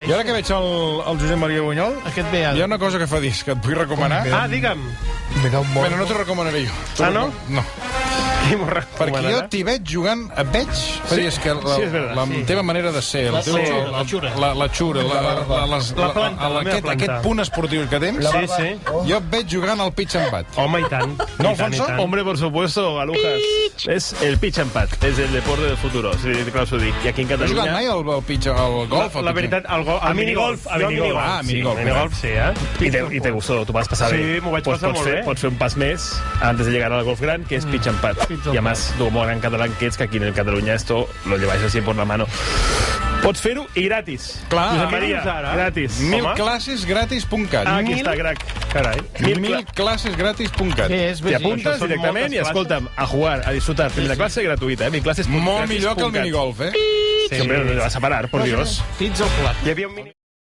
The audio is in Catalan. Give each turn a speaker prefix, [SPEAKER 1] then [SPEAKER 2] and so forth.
[SPEAKER 1] I ara que veig el Josep Maria Bunyol, hi ha una cosa que fa disc que et vull recomanar.
[SPEAKER 2] Digue'm.
[SPEAKER 1] Bueno, no t'ho recomanaré jo.
[SPEAKER 2] Ah, no?
[SPEAKER 1] No. Perquè jo t'hi veig jugant... Et veig? Sí, és que la teva manera de ser, la xura, aquest punt esportiu que tens, jo et veig jugant al pitch and pat.
[SPEAKER 2] Home, i tant.
[SPEAKER 1] No, Alfonso?
[SPEAKER 3] Hombre, por supuesto, Alujas. Es el pitch and pat, es el deporte del futuro, sí, clar us ho dic. I aquí en
[SPEAKER 1] Has jugat mai
[SPEAKER 3] Catalunya...
[SPEAKER 1] al pitch, al golf?
[SPEAKER 2] La veritat, el minigolf.
[SPEAKER 1] Ah, minigolf.
[SPEAKER 2] Minigolf, sí,
[SPEAKER 3] Y te gustó, tu vas passar bé.
[SPEAKER 2] Sí, m'ho vaig passar molt bé.
[SPEAKER 3] Pots fer un pas més antes de llegar al golf gran, que es pitch and pat. Y además, como gran catalán que ets, que aquí en Catalunya esto lo lleváis así por la mano. Pots fer-ho i gratis.
[SPEAKER 1] Clar.
[SPEAKER 3] Josep Maria, gratis.
[SPEAKER 1] 1000 classes gratis.cat.
[SPEAKER 3] Aquí està, crac.
[SPEAKER 2] Carai.
[SPEAKER 1] 1000 classes gratis.cat.
[SPEAKER 3] Te apuntes directament i, escolta'm, a jugar, a disfrutar. Primera classe gratuïta, 1000 classes.
[SPEAKER 1] Molt millor que el minigolf, eh?
[SPEAKER 3] Sí, hombre, no te vas a parar, por Dios.
[SPEAKER 2] Pizza o plat. Hi havia un mini...